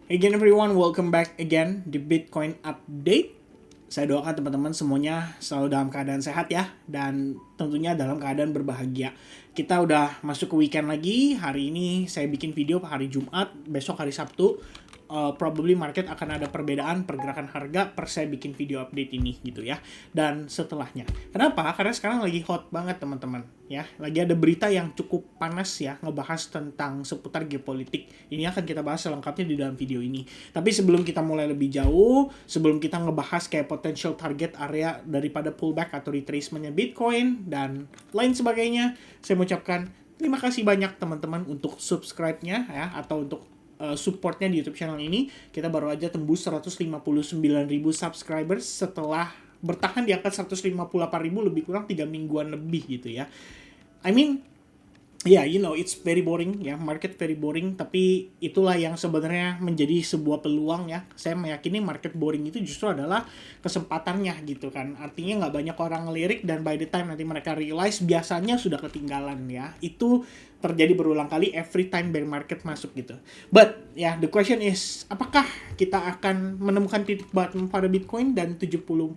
Again everyone, welcome back again di Bitcoin Update. Saya doakan teman-teman semuanya selalu dalam keadaan sehat ya, dan tentunya dalam keadaan berbahagia. Kita udah masuk ke weekend lagi. Hari ini saya bikin video hari Jumat, besok hari Sabtu. Probably market akan ada perbedaan pergerakan harga per saya bikin video update ini gitu ya. Dan setelahnya. Kenapa? Karena sekarang lagi hot banget teman-teman ya. Lagi ada berita yang cukup panas ya, ngebahas tentang seputar geopolitik. Ini akan kita bahas selengkapnya di dalam video ini. Tapi sebelum kita mulai lebih jauh, sebelum kita ngebahas kayak potential target area daripada pullback atau retracementnya Bitcoin dan lain sebagainya, saya mengucapkan terima kasih banyak teman-teman untuk subscribe-nya ya, atau untuk supportnya di YouTube channel ini. Kita baru aja tembus 159.000 subscribers setelah bertahan di angka 158.000 lebih kurang 3 mingguan lebih gitu ya. I mean, it's very boring ya, market very boring, tapi itulah yang sebenarnya menjadi sebuah peluang ya. Saya meyakini market boring itu justru adalah kesempatannya gitu kan. Artinya nggak banyak orang ngelirik dan by the time nanti mereka realize biasanya sudah ketinggalan ya. Itu terjadi berulang kali every time bear market masuk gitu. But ya, the question is, apakah kita akan menemukan titik bottom pada Bitcoin dan 72.000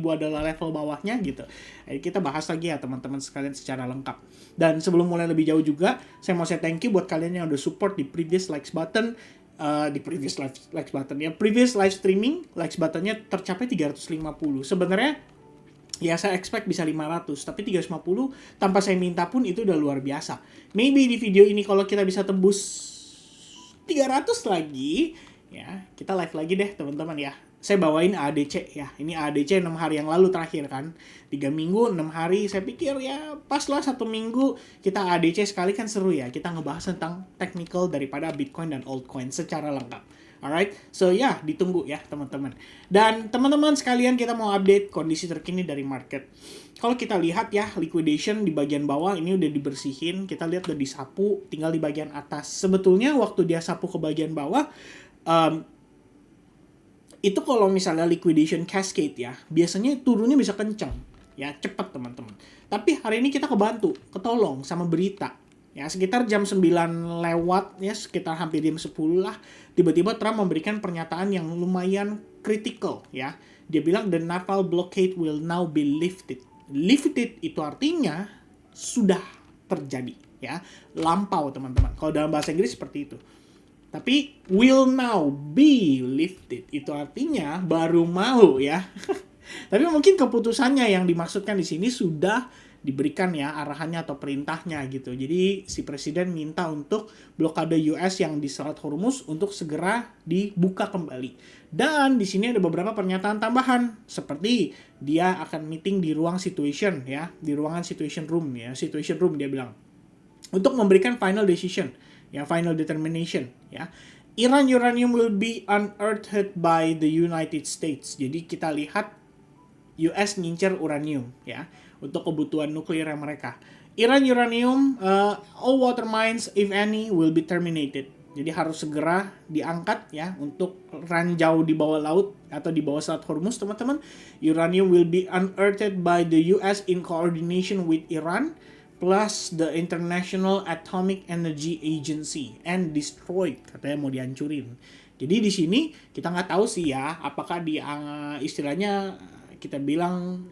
adalah level bawahnya gitu. Kita bahas lagi ya teman-teman sekalian secara lengkap. Dan sebelum mulai lebih jauh juga, saya mau thank you buat kalian yang udah support di previous likes button. Previous live streaming, likes buttonnya tercapai 350. Sebenarnya ya saya expect bisa 500, tapi 350 tanpa saya minta pun itu udah luar biasa. Maybe di video ini kalau kita bisa tembus 300 lagi, ya kita live lagi deh teman-teman ya. Saya bawain ADC ya. Ini ADC 6 hari yang lalu terakhir kan. 3 minggu, 6 hari. Saya pikir ya pas lah 1 minggu kita ADC sekali kan seru ya. Kita ngebahas tentang technical daripada Bitcoin dan altcoin secara lengkap. Alright, so ya ditunggu ya teman-teman. Dan teman-teman sekalian, kita mau update kondisi terkini dari market. Kalau kita lihat ya, liquidation di bagian bawah ini udah dibersihin. Kita lihat udah disapu, tinggal di bagian atas. Sebetulnya waktu dia sapu ke bagian bawah, itu kalau misalnya liquidation cascade ya, biasanya turunnya bisa kencang ya, cepat teman-teman. Tapi hari ini kita kebantu, ketolong sama berita ya, sekitar jam 9 lewat ya, sekitar hampir jam 10 lah, tiba-tiba Trump memberikan pernyataan yang lumayan kritikal ya. Dia bilang the naval blockade will now be lifted. Lifted itu artinya sudah terjadi ya, lampau teman-teman. Kalau dalam bahasa Inggris seperti itu. Tapi will now be lifted itu artinya baru mau ya. Tapi mungkin keputusannya yang dimaksudkan di sini sudah diberikan ya arahannya atau perintahnya gitu. Jadi si presiden minta untuk blokade US yang di Selat Hormuz untuk segera dibuka kembali. Dan di sini ada beberapa pernyataan tambahan seperti dia akan meeting di ruang situation ya, di ruangan situation room ya, situation room dia bilang, untuk memberikan final decision ya, final determination ya. Iran uranium will be unearthed by the United States. Jadi kita lihat US ngincer uranium ya untuk kebutuhan nuklir mereka. Iran uranium, all water mines if any will be terminated. Jadi harus segera diangkat ya untuk ranjau di bawah laut atau di bawah Selat Hormuz teman-teman. Uranium will be unearthed by the US in coordination with Iran plus the International Atomic Energy Agency and destroyed, katanya mau dihancurin. Jadi di sini kita nggak tahu sih ya, apakah di istilahnya kita bilang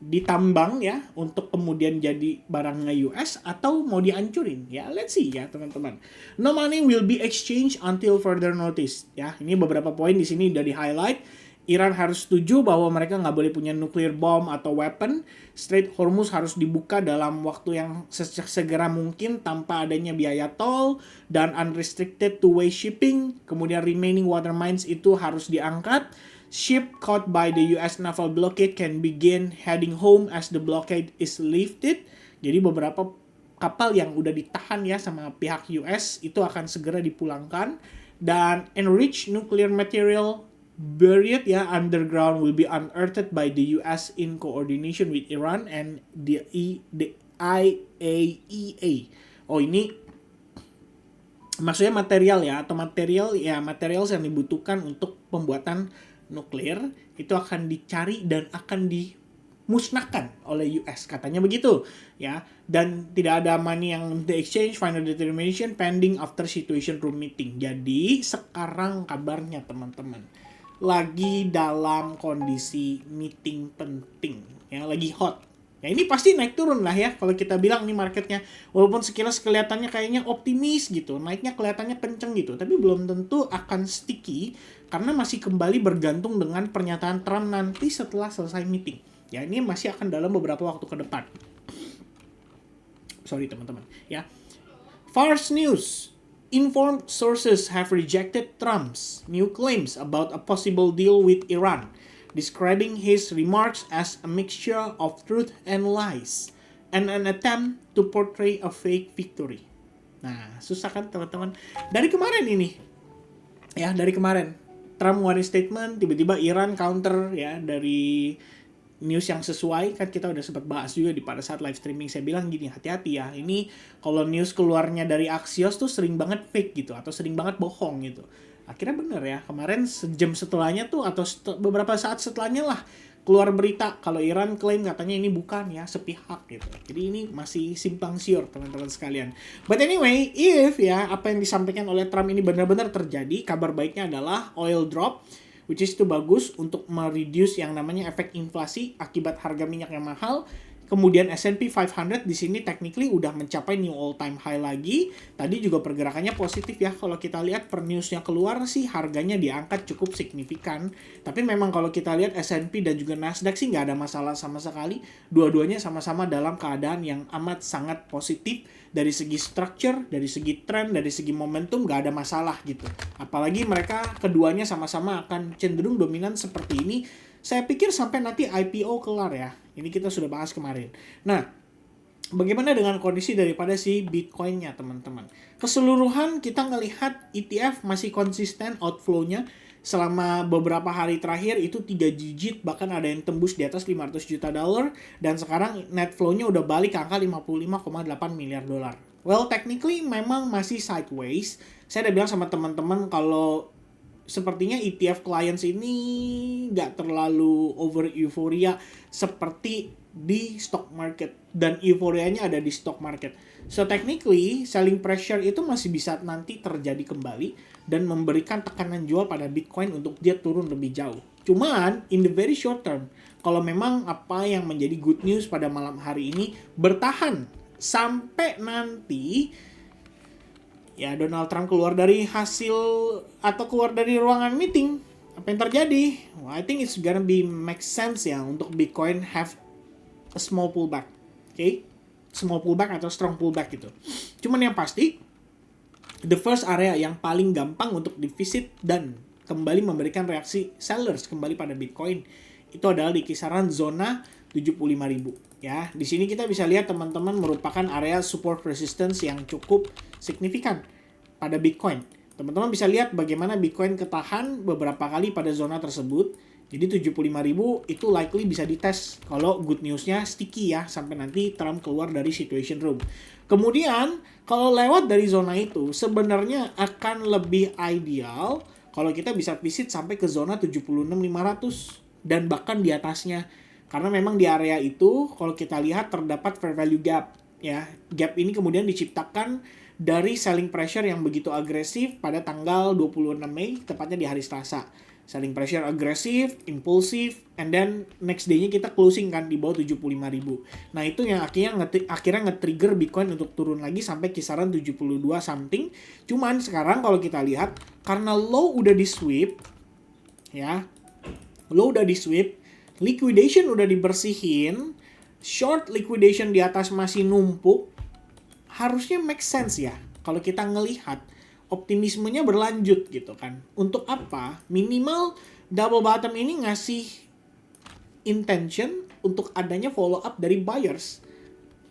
ditambang ya untuk kemudian jadi barangnya US atau mau dihancurin ya, let's see ya teman-teman. No money will be exchanged until further notice ya. Ini beberapa poin di sini udah di highlight. Iran harus setuju bahwa mereka nggak boleh punya nuclear bomb atau weapon. Strait Hormuz harus dibuka dalam waktu yang segera mungkin tanpa adanya biaya tol dan unrestricted two-way shipping. Kemudian remaining water mines itu harus diangkat. Ship caught by the US naval blockade can begin heading home as the blockade is lifted. Jadi beberapa kapal yang udah ditahan ya sama pihak US itu akan segera dipulangkan. Dan enriched nuclear material buried ya underground will be unearthed by the US in coordination with Iran and the IAEA. Oh, ini maksudnya material ya, atau material yang dibutuhkan untuk pembuatan nuklir itu akan dicari dan akan dimusnahkan oleh US, katanya begitu ya. Dan tidak ada money yang the exchange final determination pending after situation room meeting. Jadi sekarang kabarnya teman-teman lagi dalam kondisi meeting penting ya, lagi hot. Ya ini pasti naik turun lah ya kalau kita bilang nih marketnya. Walaupun sekilas kelihatannya kayaknya optimis gitu, naiknya kelihatannya kenceng gitu, tapi belum tentu akan sticky karena masih kembali bergantung dengan pernyataan Trump nanti setelah selesai meeting. Ya ini masih akan dalam beberapa waktu ke depan. Sorry teman-teman ya. Fars News. Informed sources have rejected Trump's new claims about a possible deal with Iran, describing his remarks as a mixture of truth and lies, and an attempt to portray a fake victory. Nah, susah kan teman-teman? Dari kemarin ini, ya dari kemarin, Trump ngeluarin statement, tiba-tiba Iran counter ya dari news yang sesuai. Kan kita udah sempat bahas juga di pada saat live streaming, saya bilang gini, hati-hati ya, ini kalau news keluarnya dari Axios tuh sering banget fake gitu, atau sering banget bohong gitu. Akhirnya bener ya, kemarin sejam setelahnya tuh, atau beberapa saat setelahnya lah, keluar berita kalau Iran klaim katanya ini bukan ya, sepihak gitu. Jadi ini masih simpang siur teman-teman sekalian. But anyway, if ya apa yang disampaikan oleh Trump ini benar-benar terjadi, kabar baiknya adalah oil drop, which is itu bagus untuk mereduce yang namanya efek inflasi akibat harga minyak yang mahal. Kemudian S&P 500 di sini technically udah mencapai new all time high lagi. Tadi juga pergerakannya positif ya. Kalau kita lihat per newsnya keluar sih harganya diangkat cukup signifikan. Tapi memang kalau kita lihat S&P dan juga Nasdaq sih nggak ada masalah sama sekali. Dua-duanya sama-sama dalam keadaan yang amat sangat positif. Dari segi structure, dari segi trend, dari segi momentum nggak ada masalah gitu. Apalagi mereka keduanya sama-sama akan cenderung dominan seperti ini. Saya pikir sampai nanti IPO kelar ya. Ini kita sudah bahas kemarin. Nah, bagaimana dengan kondisi daripada si Bitcoin-nya teman-teman? Keseluruhan kita ngelihat ETF masih konsisten outflow-nya. Selama beberapa hari terakhir itu 3 digit, bahkan ada yang tembus di atas 500 juta dolar. Dan sekarang net flow-nya udah balik ke angka 55,8 miliar dolar. Well, technically memang masih sideways. Saya udah bilang sama teman-teman kalau sepertinya ETF clients ini nggak terlalu over euphoria seperti di stock market. Dan euforianya ada di stock market. So technically, selling pressure itu masih bisa nanti terjadi kembali dan memberikan tekanan jual pada Bitcoin untuk dia turun lebih jauh. Cuman, in the very short term, kalau memang apa yang menjadi good news pada malam hari ini bertahan sampai nanti ya Donald Trump keluar dari hasil atau keluar dari ruangan meeting, apa yang terjadi? Well, I think it's gonna be make sense ya untuk Bitcoin have a small pullback, okay? Small pullback atau strong pullback gitu. Cuman yang pasti, the first area yang paling gampang untuk divisit dan kembali memberikan reaksi sellers kembali pada Bitcoin itu adalah di kisaran zona 75.000. Ya, di sini kita bisa lihat teman-teman merupakan area support resistance yang cukup signifikan pada Bitcoin. Teman-teman bisa lihat bagaimana Bitcoin ketahan beberapa kali pada zona tersebut. Jadi 75.000 itu likely bisa dites kalau good news-nya sticky ya sampai nanti Trump keluar dari situation room. Kemudian kalau lewat dari zona itu sebenarnya akan lebih ideal kalau kita bisa visit sampai ke zona 76.500 dan bahkan di atasnya. Karena memang di area itu kalau kita lihat terdapat fair value gap ya. Gap ini kemudian diciptakan dari selling pressure yang begitu agresif pada tanggal 26 Mei tepatnya di hari Selasa. Selling pressure agresif, impulsif, and then next day-nya kita closing kan di bawah 75.000. Nah, itu yang akhirnya nge-trigger Bitcoin untuk turun lagi sampai kisaran 72 something. Cuman sekarang kalau kita lihat karena low udah di sweep ya. Low udah di sweep, liquidation udah dibersihin, short liquidation di atas masih numpuk, harusnya make sense ya. Kalau kita ngelihat optimismenya berlanjut gitu kan. Untuk apa? Minimal double bottom ini ngasih intention untuk adanya follow up dari buyers.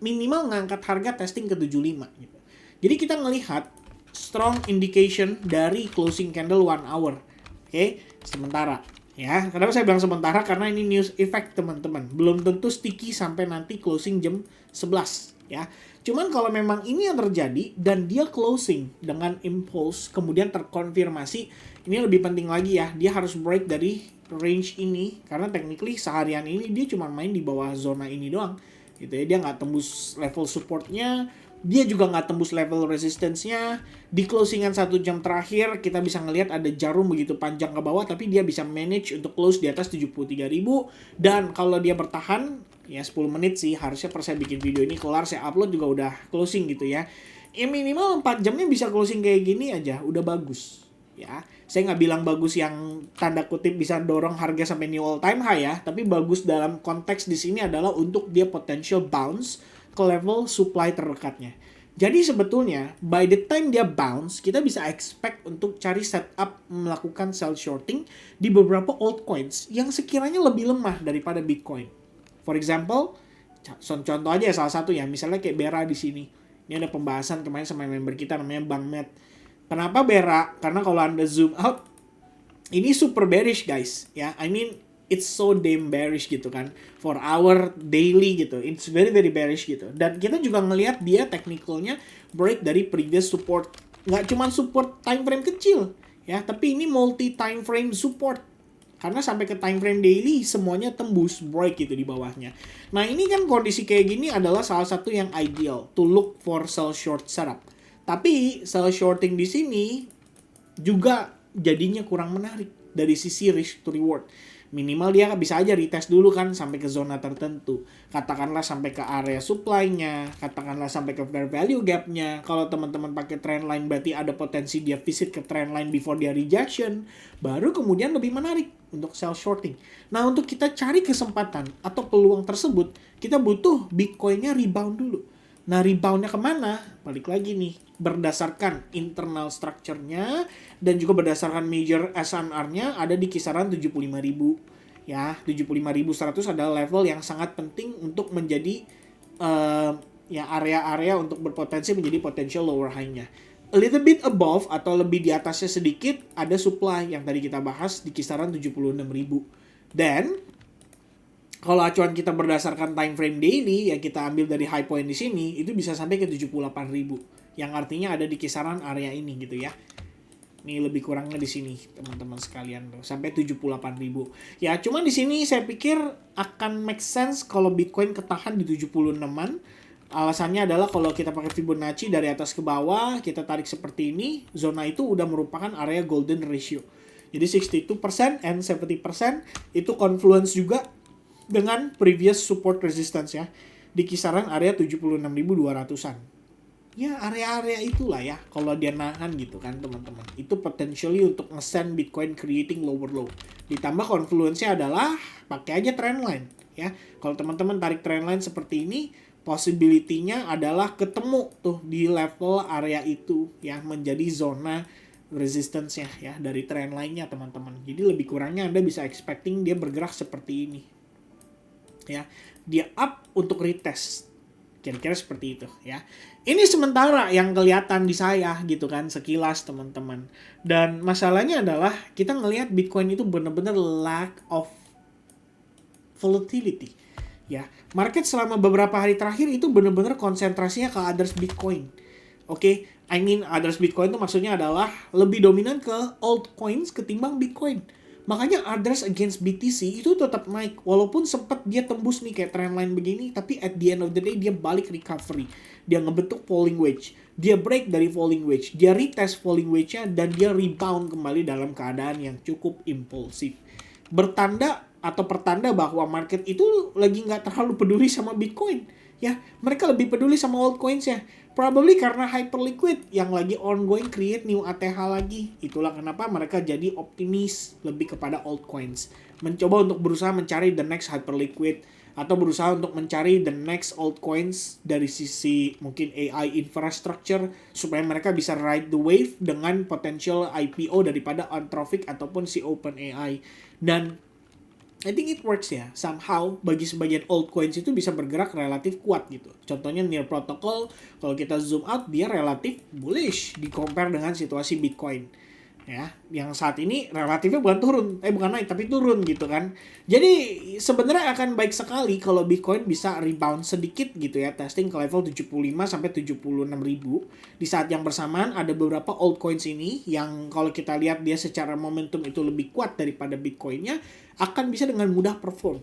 Minimal ngangkat harga testing ke 75 gitu. Jadi kita ngelihat strong indication dari closing candle 1 hour. Oke, sementara. Ya, kenapa saya bilang sementara? Karena ini news effect teman-teman. Belum tentu sticky sampai nanti closing jam 11. ya. Cuman kalau memang ini yang terjadi dan dia closing dengan impulse kemudian terkonfirmasi, ini lebih penting lagi ya, dia harus break dari range ini karena technically seharian ini dia cuma main di bawah zona ini doang gitu ya. Dia nggak tembus level supportnya, dia juga nggak tembus level resistance-nya. Di closingan 1 jam terakhir kita bisa ngelihat ada jarum begitu panjang ke bawah, tapi dia bisa manage untuk close di atas 73.000. Dan kalau dia bertahan ya 10 menit sih, harusnya per saya bikin video ini kelar saya upload juga udah closing gitu ya. Ya minimal 4 jamnya bisa closing kayak gini aja udah bagus ya. Saya nggak bilang bagus yang tanda kutip bisa dorong harga sampai new all time high ya, tapi bagus dalam konteks di sini adalah untuk dia potential bounce ke level supply terdekatnya. Jadi sebetulnya by the time dia bounce, kita bisa expect untuk cari setup melakukan sell shorting di beberapa altcoins yang sekiranya lebih lemah daripada Bitcoin. For example, contoh aja salah satu ya, misalnya kayak Bera di sini. Ini ada pembahasan kemarin sama member kita namanya Bang Matt. Kenapa Bera? Karena kalau Anda zoom out, ini super bearish guys ya. I mean it's so damn bearish gitu kan for our daily gitu. It's very very bearish gitu. Dan kita juga ngelihat dia technicalnya break dari previous support. Nggak cuma support time frame kecil ya, tapi ini multi time frame support. Karena sampai ke time frame daily semuanya tembus break gitu di bawahnya. Nah, ini kan kondisi kayak gini adalah salah satu yang ideal to look for sell short setup. Tapi sell shorting di sini juga jadinya kurang menarik dari sisi risk to reward. Minimal dia bisa aja retest dulu kan sampai ke zona tertentu. Katakanlah sampai ke area supply-nya, katakanlah sampai ke fair value gap-nya. Kalau teman-teman pakai trendline berarti ada potensi dia visit ke trendline before dia rejection. Baru kemudian lebih menarik untuk sell shorting. Nah, untuk kita cari kesempatan atau peluang tersebut, kita butuh Bitcoin-nya rebound dulu. Nah, rebound-nya kemana? Balik lagi nih, berdasarkan internal structure-nya dan juga berdasarkan major SNR-nya ada di kisaran 75.000. Ya, 75.100 adalah level yang sangat penting untuk menjadi ya area-area untuk berpotensi menjadi potential lower high-nya. A little bit above atau lebih di atasnya sedikit ada supply yang tadi kita bahas di kisaran 76.000. Dan kalau acuan kita berdasarkan time frame daily yang kita ambil dari high point di sini itu bisa sampai ke 78.000 yang artinya ada di kisaran area ini gitu ya. Ini lebih kurangnya di sini teman-teman sekalian tuh sampai 78.000. Ya cuman di sini saya pikir akan make sense kalau Bitcoin ketahan di 76-an. Alasannya adalah kalau kita pakai Fibonacci dari atas ke bawah kita tarik seperti ini, zona itu udah merupakan area golden ratio. Jadi 62% and 70% itu confluence juga dengan previous support resistance ya di kisaran area 76.200-an. Ya area-area itulah ya kalau dia nahan gitu kan teman-teman. Itu potentially untuk nge-send Bitcoin creating lower low. Ditambah confluence-nya adalah pakai aja trendline ya. Kalau teman-teman tarik trendline seperti ini, possibility-nya adalah ketemu tuh di level area itu ya menjadi zona resistance-nya ya dari trendline-nya teman-teman. Jadi lebih kurangnya Anda bisa expecting dia bergerak seperti ini. Ya, dia up untuk retest. Kira-kira seperti itu ya. Ini sementara yang kelihatan di saya gitu kan sekilas teman-teman. Dan masalahnya adalah kita ngelihat Bitcoin itu benar-benar lack of volatility. Ya, market selama beberapa hari terakhir itu benar-benar konsentrasinya ke others Bitcoin. Oke, I mean others Bitcoin itu maksudnya adalah lebih dominan ke altcoins ketimbang Bitcoin. Makanya others against BTC itu tetap naik. Walaupun sempat dia tembus nih kayak trendline begini. Tapi at the end of the day dia balik recovery. Dia ngebentuk falling wedge. Dia break dari falling wedge. Dia retest falling wedge-nya. Dan dia rebound kembali dalam keadaan yang cukup impulsif. Bertanda atau pertanda bahwa market itu lagi nggak terlalu peduli sama Bitcoin. Ya, mereka lebih peduli sama altcoins ya. Probably karena hyperliquid yang lagi ongoing create new ATH lagi. Itulah kenapa mereka jadi optimis lebih kepada altcoins. Mencoba untuk berusaha mencari the next hyperliquid. Atau berusaha untuk mencari the next altcoins dari sisi mungkin AI infrastructure. Supaya mereka bisa ride the wave dengan potential IPO daripada Anthropic ataupun si OpenAI. Dan I think it works ya, somehow bagi sebagian altcoins itu bisa bergerak relatif kuat gitu. Contohnya Near Protocol, kalau kita zoom out dia relatif bullish di compare dengan situasi Bitcoin. ya, yang saat ini relatifnya bukan naik tapi turun gitu kan. Jadi sebenarnya akan baik sekali kalau Bitcoin bisa rebound sedikit gitu ya, testing ke level 75 sampai 76 ribu. Di saat yang bersamaan ada beberapa altcoins ini yang kalau kita lihat dia secara momentum itu lebih kuat daripada Bitcoinnya, akan bisa dengan mudah perform.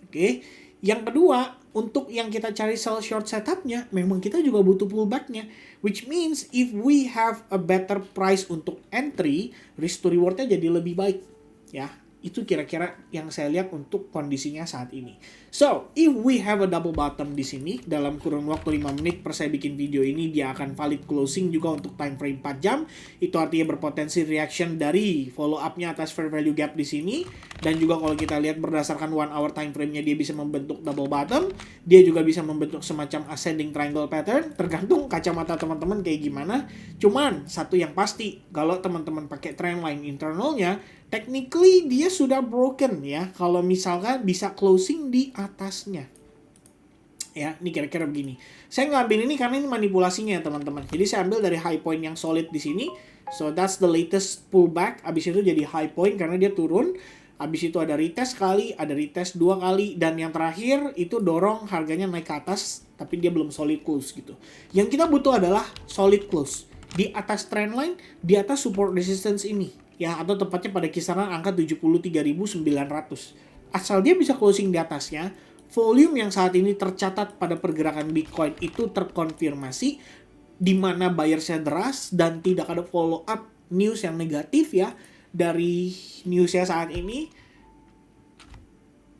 Oke. Yang kedua, untuk yang kita cari sell short setupnya, memang kita juga butuh pullbacknya. Which means if we have a better price untuk entry, risk to rewardnya jadi lebih baik. Ya, itu kira-kira yang saya lihat untuk kondisinya saat ini. So, if we have a double bottom di sini, dalam kurun waktu 5 menit per saya bikin video ini, dia akan valid closing juga untuk time frame 4 jam. Itu artinya berpotensi reaction dari follow up-nya atas fair value gap di sini. Dan juga kalau kita lihat berdasarkan 1 hour time frame-nya, dia bisa membentuk double bottom. Dia juga bisa membentuk semacam ascending triangle pattern, tergantung kacamata teman-teman kayak gimana. Cuman, satu yang pasti, kalau teman-teman pakai trendline internalnya, technically dia sudah broken ya, kalau misalkan bisa closing di atasnya. Ya, ini kira-kira begini. Saya ngambil ini karena ini manipulasinya ya teman-teman. Jadi saya ambil dari high point yang solid di sini. So that's the latest pullback. Abis itu jadi high point karena dia turun. Abis itu ada retest sekali, ada retest 2 kali, dan yang terakhir itu dorong harganya naik ke atas, tapi dia belum solid close gitu. Yang kita butuh adalah solid close di atas trendline, di atas support resistance ini. Ya, atau tepatnya pada kisaran angka 73.900. Asal dia bisa closing di atasnya, volume yang saat ini tercatat pada pergerakan Bitcoin itu terkonfirmasi, di mana buyersnya deras dan tidak ada follow up news yang negatif ya dari newsnya saat ini.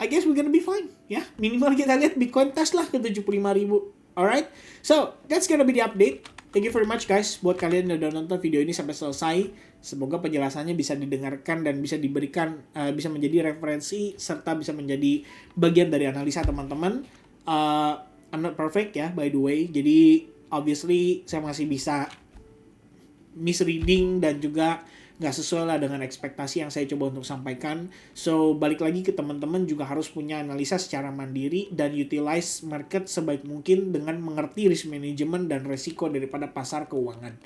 I guess we're gonna be fine ya. Minimal kita lihat Bitcoin test lah ke 75.000. Alright, so that's gonna be the update. Thank you very much guys buat kalian yang udah nonton video ini sampai selesai. Semoga penjelasannya bisa didengarkan dan bisa diberikan, bisa menjadi referensi serta bisa menjadi bagian dari analisa teman-teman. I'm not perfect ya by the way. Jadi obviously saya masih bisa misreading dan juga nggak sesuai lah dengan ekspektasi yang saya coba untuk sampaikan. So, balik lagi ke teman-teman juga harus punya analisa secara mandiri dan utilize market sebaik mungkin dengan mengerti risk management dan resiko daripada pasar keuangan.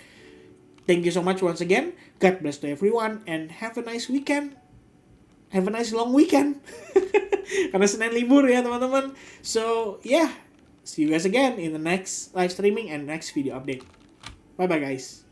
Thank you so much once again. God bless to everyone and have a nice weekend. Have a nice long weekend. Karena Senin libur ya teman-teman. So, yeah. See you guys again in the next live streaming and next video update. Bye-bye guys.